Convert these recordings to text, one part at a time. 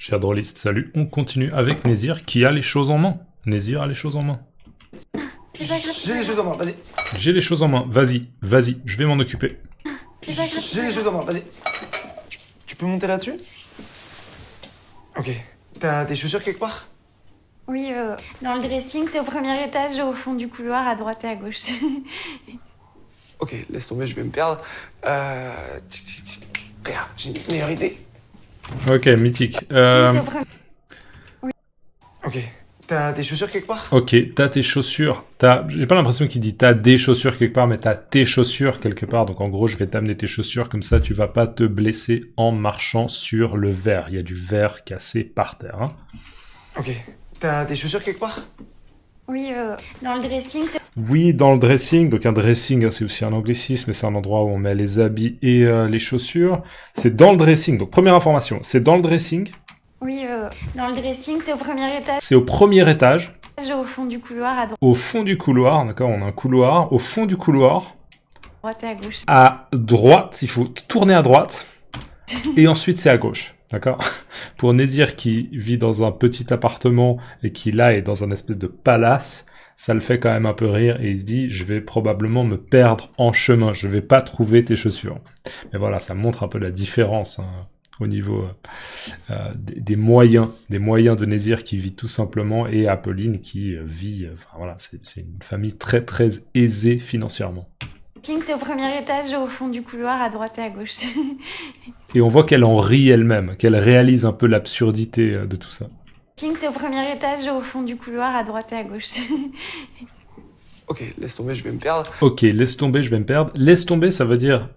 Cher drôliste, salut. On continue avec Nézir qui a les choses en main. Nézir a les choses en main. J'ai les choses en main, vas-y. J'ai les choses en main, vas-y, vas-y, je vais m'en occuper. J'ai les choses en main, vas-y. Tu peux monter là-dessus? Ok. T'as tes chaussures quelque part? Oui, dans le dressing, c'est au premier étage, au fond du couloir, à droite et à gauche. Ok, laisse tomber, je vais me perdre. Regarde, j'ai une meilleure idée. Ok, mythique. Si, c'est au premier... Ok. T'as tes chaussures quelque part? Ok, t'as tes chaussures. J'ai pas l'impression qu'il dit t'as des chaussures quelque part, mais t'as tes chaussures quelque part. Donc en gros, je vais t'amener tes chaussures, comme ça tu vas pas te blesser en marchant sur le verre. Il y a du verre cassé par terre. Hein. Ok. T'as tes chaussures quelque part? Oui, dans le dressing, c'est... Oui, dans le dressing. Donc un dressing, hein, c'est aussi un anglicisme, mais c'est un endroit où on met les habits et les chaussures. C'est dans le dressing. Donc première information, c'est dans le dressing. Oui, dans le dressing, c'est au premier étage. C'est au premier étage. Au fond du couloir, à droite Au fond du couloir, d'accord, on a un couloir. Au fond du couloir. et à gauche. À droite, il faut tourner à droite. Et ensuite, c'est à gauche, d'accord? Pour Nézir qui vit dans un petit appartement et qui là est dans un espèce de palace, ça le fait quand même un peu rire et il se dit, je vais probablement me perdre en chemin, je vais pas trouver tes chaussures. Mais voilà, ça montre un peu la différence, hein, au niveau des moyens de Nézir qui vit tout simplement et Apolline qui vit, enfin voilà, c'est une famille très très aisée financièrement. C'est au premier étage, au fond du couloir, à droite et à gauche. Et on voit qu'elle en rit elle-même, qu'elle réalise un peu l'absurdité de tout ça. C'est au premier étage, au fond du couloir, à droite et à gauche. Ok, laisse tomber, je vais me perdre. Ok, laisse tomber, je vais me perdre. Laisse tomber, ça veut dire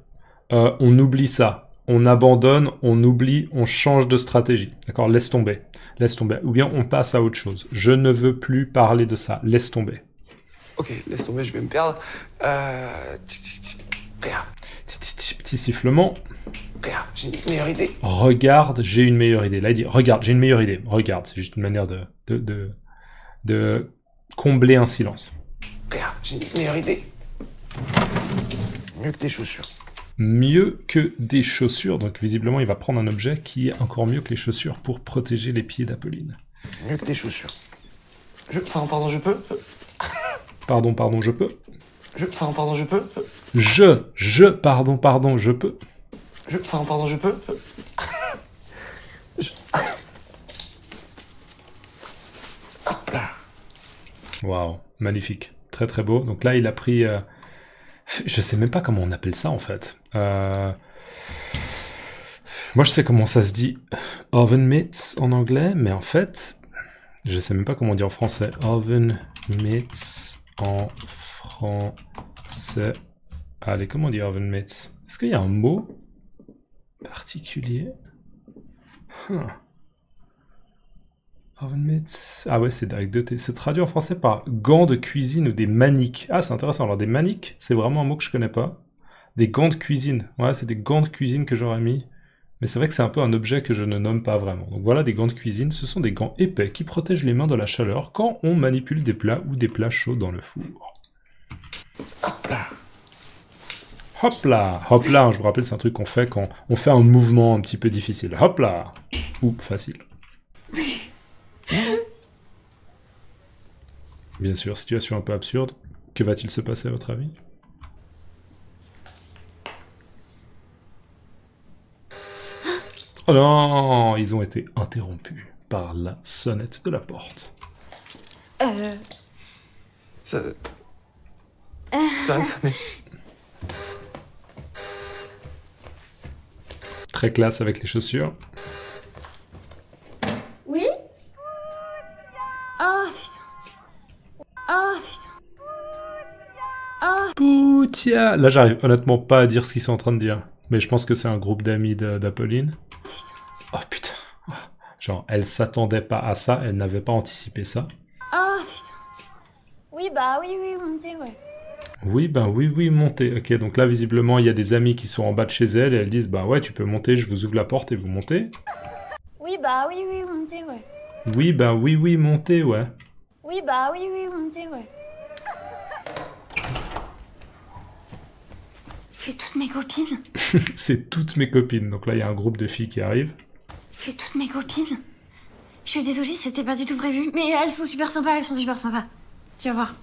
on oublie ça. On abandonne, on oublie, on change de stratégie. D'accord? Laisse tomber. Laisse tomber. Ou bien on passe à autre chose. Je ne veux plus parler de ça. Laisse tomber. Ok, laisse tomber, je vais me perdre. Regarde. Petit sifflement. Regarde, j'ai une meilleure idée. Regarde, j'ai une meilleure idée. Là, il dit regarde, j'ai une meilleure idée. Regarde, c'est juste une manière de combler un silence. Regarde, j'ai une meilleure idée. Mieux que tes chaussures. Mieux que des chaussures. Donc visiblement, il va prendre un objet qui est encore mieux que les chaussures pour protéger les pieds d'Apolline. Mieux que tes chaussures. Pardon, je peux? Pardon, je peux. Pardon, je peux? Pardon, je peux. Pardon, je peux? Hop là. Waouh, magnifique. Très très beau. Donc là, il a pris... Je sais même pas comment on appelle ça, en fait. Moi, je sais comment ça se dit oven mitts en anglais, mais en fait, je sais même pas comment on dit en français. Oven mitts en français. Allez, comment on dit oven mitts? Est-ce qu'il y a un mot particulier? Oven mitts. Ah ouais, c'est avec deux T. C'est traduit en français par gants de cuisine ou des maniques. Ah, c'est intéressant. Alors, des maniques, c'est vraiment un mot que je connais pas. Des gants de cuisine. Ouais, c'est des gants de cuisine que j'aurais mis. Mais c'est vrai que c'est un peu un objet que je ne nomme pas vraiment. Donc voilà, des gants de cuisine. Ce sont des gants épais qui protègent les mains de la chaleur quand on manipule des plats ou des plats chauds dans le four. Hop là. Hop là. Hop là, je vous rappelle, c'est un truc qu'on fait quand on fait un mouvement un petit peu difficile. Hop là. Ou facile. Bien sûr, situation un peu absurde. Que va-t-il se passer à votre avis? Oh non, ils ont été interrompus par la sonnette de la porte. Ça a sonné. Très classe avec les chaussures. Oui? Oh, putain. Oh, putain. Oh. Poutia. Là, j'arrive honnêtement pas à dire ce qu'ils sont en train de dire. Mais je pense que c'est un groupe d'amis d'Apolline. Oh putain. Genre, elle s'attendait pas à ça, elle n'avait pas anticipé ça. Oh, putain. Oui, bah oui, montez, ouais. Oui, montez. Ok, donc là, visiblement, il y a des amis qui sont en bas de chez elle, et elles disent, bah ouais, tu peux monter, je vous ouvre la porte et vous montez. Oui, bah oui, montez, ouais. Oui, montez, ouais. Oui, bah oui, montez, ouais. C'est toutes mes copines. C'est toutes mes copines. Donc là, il y a un groupe de filles qui arrivent. C'est toutes mes copines. Je suis désolée, c'était pas du tout prévu. Mais elles sont super sympas, elles sont super sympas. Tu vas voir.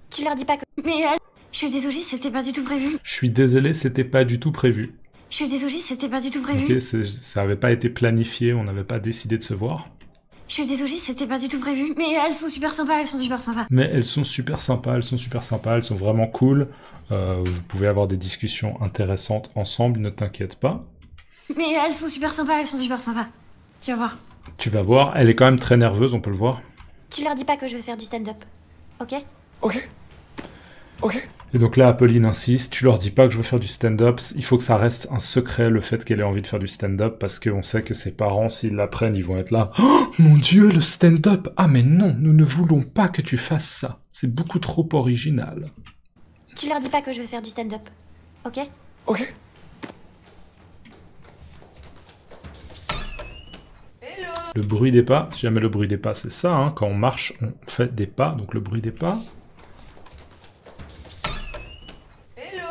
Tu leur dis pas que... Mais elles... Je suis désolée, c'était pas du tout prévu. Je suis désolé, c'était pas du tout prévu. Je suis désolée, c'était pas du tout prévu. Ok, ça avait pas été planifié, on n'avait pas décidé de se voir. Je suis désolée, c'était pas du tout prévu. Mais elles sont super sympas, elles sont super sympas. Mais elles sont super sympas, elles sont super sympas, elles sont vraiment cool. Vous pouvez avoir des discussions intéressantes ensemble, ne t'inquiète pas. Mais elles sont super sympas, elles sont super sympas. Tu vas voir. Tu vas voir, elle est quand même très nerveuse, on peut le voir. Tu leur dis pas que je veux faire du stand-up. Ok? Ok. Ok. Et donc là, Apolline insiste, tu leur dis pas que je veux faire du stand-up, il faut que ça reste un secret, le fait qu'elle ait envie de faire du stand-up, parce qu'on sait que ses parents, s'ils l'apprennent, ils vont être là. Oh mon Dieu, le stand-up! Ah mais non, nous ne voulons pas que tu fasses ça. C'est beaucoup trop original. Tu leur dis pas que je veux faire du stand-up. Ok? Ok. Le bruit des pas, si jamais le bruit des pas, c'est ça, hein, quand on marche, on fait des pas, donc le bruit des pas. Hello!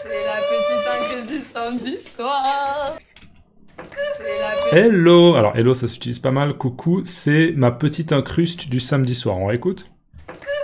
C'est la petite incruste du samedi soir. Hello! Alors, hello, ça s'utilise pas mal. Coucou, c'est ma petite incruste du samedi soir. On réécoute?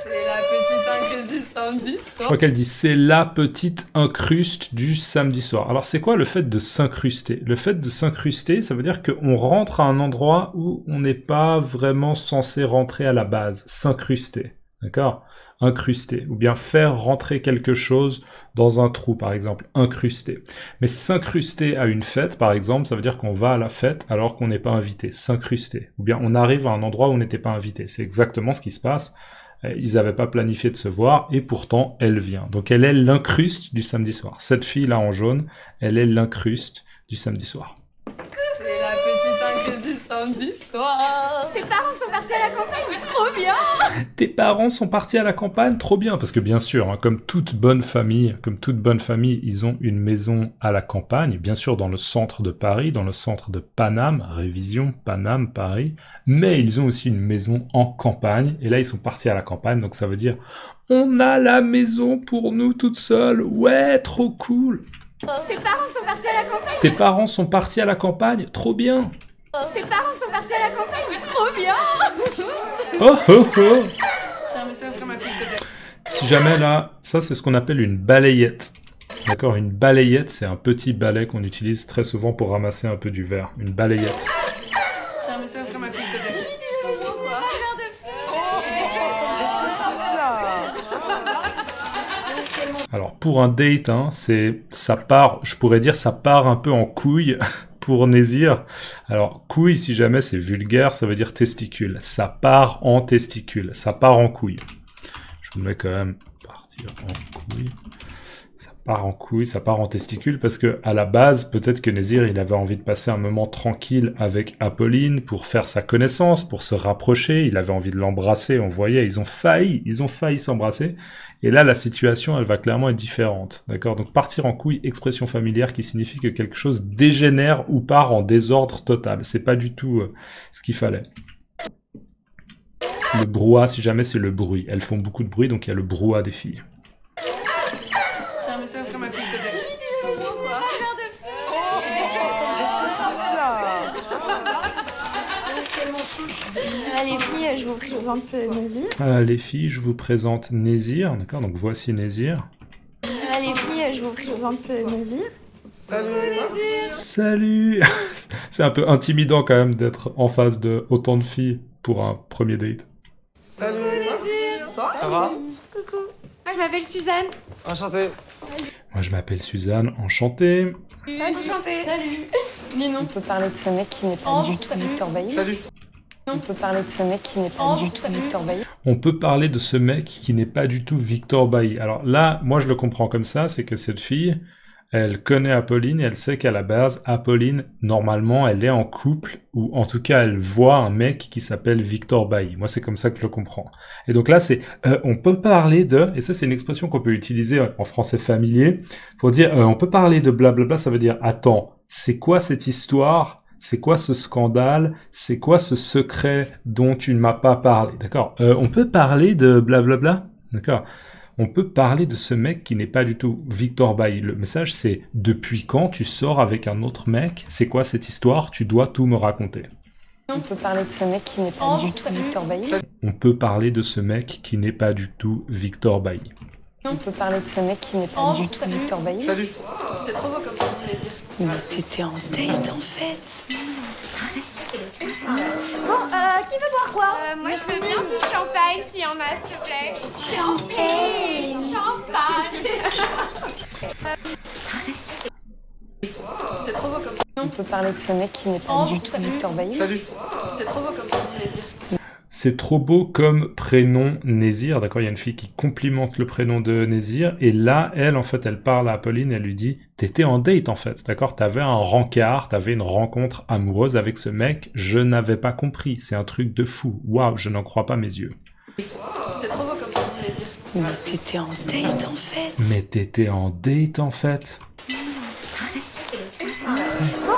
C'est la petite incruste du samedi Je soir. crois qu'elle dit c'est la petite incruste du samedi soir. Alors, c'est quoi le fait de s'incruster? Le fait de s'incruster, ça veut dire qu'on rentre à un endroit où on n'est pas vraiment censé rentrer à la base. S'incruster. D'accord? Incruster. Ou bien faire rentrer quelque chose dans un trou, par exemple. Incruster. Mais s'incruster à une fête, par exemple, ça veut dire qu'on va à la fête alors qu'on n'est pas invité. S'incruster. Ou bien on arrive à un endroit où on n'était pas invité. C'est exactement ce qui se passe. Ils n'avaient pas planifié de se voir et pourtant elle vient. Donc elle est l'incruste du samedi soir. Cette fille-là en jaune, elle est l'incruste du samedi soir. C'est la petite incruste du samedi soir. Tes parents sont partis à la campagne, trop bien! Tes parents sont partis à la campagne, trop bien, parce que bien sûr, hein, comme toute bonne famille, ils ont une maison à la campagne, bien sûr dans le centre de Paris, dans le centre de Paname, révision, Paname, Paris, mais ils ont aussi une maison en campagne, et là ils sont partis à la campagne, donc ça veut dire on a la maison pour nous toute seule, ouais, trop cool. Tes parents sont partis à la campagne, Tes parents sont partis à la campagne, trop bien. tes parents sont partis à la campagne, trop bien! Oh oh oh. Tiens, monsieur, offre ma couche de blé. Si jamais là, ça c'est ce qu'on appelle une balayette. D'accord, une balayette, c'est un petit balai qu'on utilise très souvent pour ramasser un peu du verre. Une balayette. Tiens, monsieur, offre ma couche de blé. Alors pour un date, hein, ça part, je pourrais dire ça part un peu en couille pour Nézir. Alors couille, si jamais c'est vulgaire, ça veut dire testicule. Ça part en testicule, ça part en couille. Je vous mets quand même partir en couille. Ça part en couille, ça part en testicule parce que à la base, peut-être que Nézir il avait envie de passer un moment tranquille avec Apolline pour faire sa connaissance, pour se rapprocher. Il avait envie de l'embrasser. On voyait, ils ont failli s'embrasser. Et là, la situation, elle va clairement être différente. D'accord? Donc, partir en couille, expression familière qui signifie que quelque chose dégénère ou part en désordre total. C'est pas du tout ce qu'il fallait. Le brouhaha, si jamais c'est le bruit. Elles font beaucoup de bruit, donc il y a le brouhaha des filles. Tiens, monsieur, offre ma couche de blé. Les filles, je vous présente Nézir. Les filles, je vous présente Nézir. D'accord? Donc, voici Nézir. Les filles, je vous présente Nézir. Salut. Salut! C'est un peu intimidant quand même d'être en face de autant de filles pour un premier date. Salut. Ça va? Coucou, moi je m'appelle Suzanne. Enchanté. Moi, je m'appelle Suzanne, enchanté. Salut. Enchantée. Salut. Ninon. On peut parler de ce mec qui n'est pas du tout Victor Bailly. Salut. On peut parler de ce mec qui n'est pas du tout Victor Bailly. On peut parler de ce mec qui n'est pas du tout Victor Bailly. Alors là, moi je le comprends comme ça, c'est que cette fille, elle connaît Apolline et elle sait qu'à la base, Apolline, normalement, elle est en couple, ou en tout cas, elle voit un mec qui s'appelle Victor Bailly. Moi, c'est comme ça que je le comprends. Et donc là, c'est, on peut parler de, et ça c'est une expression qu'on peut utiliser en français familier, pour dire, on peut parler de blablabla, ça veut dire, attends, c'est quoi cette histoire? C'est quoi ce scandale? C'est quoi ce secret dont tu ne m'as pas parlé? D'accord? On peut parler de blablabla? D'accord? On peut parler de ce mec qui n'est pas du tout Victor Bailly. Le message c'est depuis quand tu sors avec un autre mec? C'est quoi cette histoire? Tu dois tout me raconter. On peut parler de ce mec qui n'est pas du tout Victor Bailly. On peut parler de ce mec qui n'est pas du tout Victor Bailly. On peut parler de ce mec qui n'est pas du tout Victor Bailly. Salut. C'est trop beau comme plaisir. Mais t'étais en date en fait. Bon, qui veut boire quoi? Moi, je veux bien du champagne s'il y en a, s'il te plaît. Champagne. C'est trop beau comme On peut parler de ce mec qui n'est pas du tout Victor Bailly. Salut. C'est trop beau comme plaisir. C'est trop beau comme prénom Nézir, d'accord? Il y a une fille qui complimente le prénom de Nézir, et là, elle, en fait, elle parle à Apolline, elle lui dit « T'étais en date, en fait, d'accord? T'avais un rencard, t'avais une rencontre amoureuse avec ce mec, je n'avais pas compris, c'est un truc de fou, waouh, je n'en crois pas mes yeux. » C'est trop beau comme plaisir. Mais t'étais en date en fait. Mais t'étais en date, en fait.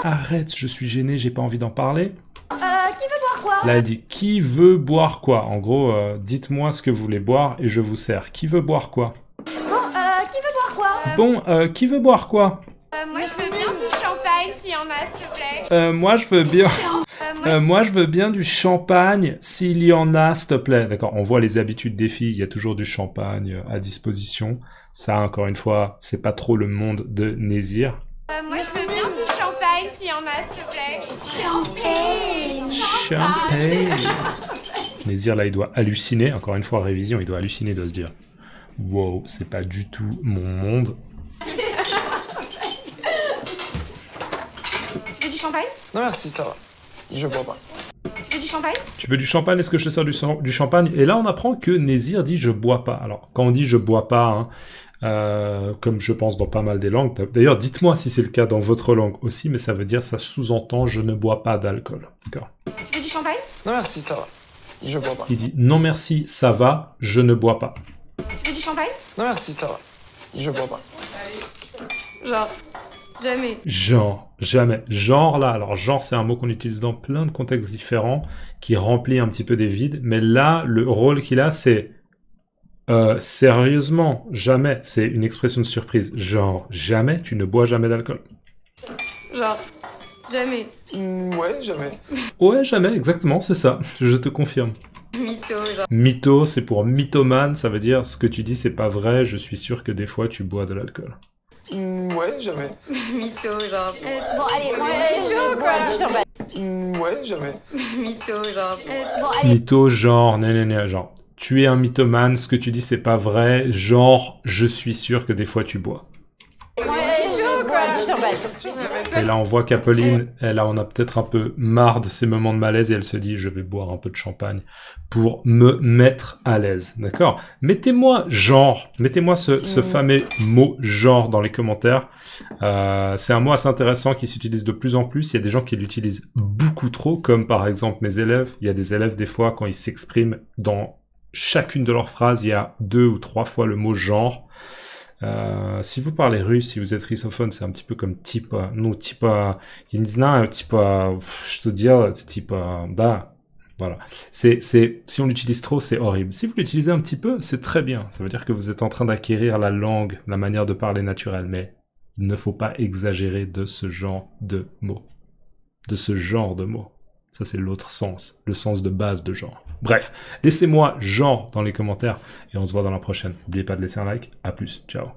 Arrête, je suis gêné, j'ai pas envie d'en parler. Qui veut boire quoi? Là, elle dit « Qui veut boire quoi ?» En gros, dites-moi ce que vous voulez boire et je vous sers. Qui veut boire quoi? Bon, qui veut boire quoi? Bon, qui veut boire quoi? Moi, je veux bien du champagne s'il y en a, s'il te plaît. Moi, je veux bien... moi, je veux bien du champagne, s'il y en a, s'il te plaît. D'accord, on voit les habitudes des filles, il y a toujours du champagne à disposition. Ça, encore une fois, c'est pas trop le monde de Nézir. Moi, je veux bien du champagne s'il y en a, s'il te plaît. Champagne. Nézir, là, il doit halluciner. Encore une fois, révision, il doit halluciner, il doit se dire « Wow, c'est pas du tout mon monde. » Tu veux du champagne? Non merci, ça va. Je bois pas. Tu veux du champagne? Tu veux du champagne? Est-ce que je te sers du champagne? Et là, on apprend que Nézir dit « je bois pas ». Alors, quand on dit « je bois pas hein, », comme je pense dans pas mal des langues, d'ailleurs, dites-moi si c'est le cas dans votre langue aussi, mais ça veut dire, ça sous-entend « je ne bois pas d'alcool ». D'accord? Tu veux du champagne? Non merci, ça va. Je bois pas. Il dit « non merci, ça va, je ne bois pas ». Tu veux du champagne? Non merci, ça va. Je bois pas. Genre, jamais. Genre, jamais. Genre là, alors genre c'est un mot qu'on utilise dans plein de contextes différents, qui remplit un petit peu des vides, mais là, le rôle qu'il a, c'est sérieusement, jamais. C'est une expression de surprise. Genre, jamais, tu ne bois jamais d'alcool. Genre, jamais. Ouais, jamais. Ouais, jamais, exactement, c'est ça. Je te confirme. Mytho, genre. Mytho, c'est pour mythomane, ça veut dire ce que tu dis, c'est pas vrai, je suis sûr que des fois tu bois de l'alcool. Ouais, jamais. Mytho, genre. Bon, allez, je bois du champagne. Ouais, jamais. Mytho, genre. Bon, allez. Mytho, genre, genre, tu es un mythomane, ce que tu dis c'est pas vrai, genre, je suis sûr que des fois tu bois. Je bois du champagne. Et là, on voit qu'Apolline, on a peut-être un peu marre de ces moments de malaise et elle se dit, je vais boire un peu de champagne pour me mettre à l'aise. D'accord? Mettez-moi genre, mettez-moi ce fameux mot genre dans les commentaires. C'est un mot assez intéressant qui s'utilise de plus en plus. Il y a des gens qui l'utilisent beaucoup trop, comme par exemple mes élèves. Il y a des élèves, des fois, quand ils s'expriment dans chacune de leurs phrases, il y a 2 ou 3 fois le mot genre. Si vous parlez russe, si vous êtes russophone, c'est un petit peu comme типа, ну, типа, я не знаю, типа, что делать, типа, да, voilà. Si on l'utilise trop, c'est horrible. Si vous l'utilisez un petit peu, c'est très bien. Ça veut dire que vous êtes en train d'acquérir la langue, la manière de parler naturelle, mais il ne faut pas exagérer de ce genre de mots. De ce genre de mots. Ça, c'est l'autre sens, le sens de base de genre. Bref, laissez-moi genre dans les commentaires et on se voit dans la prochaine. N'oubliez pas de laisser un like. À plus, ciao.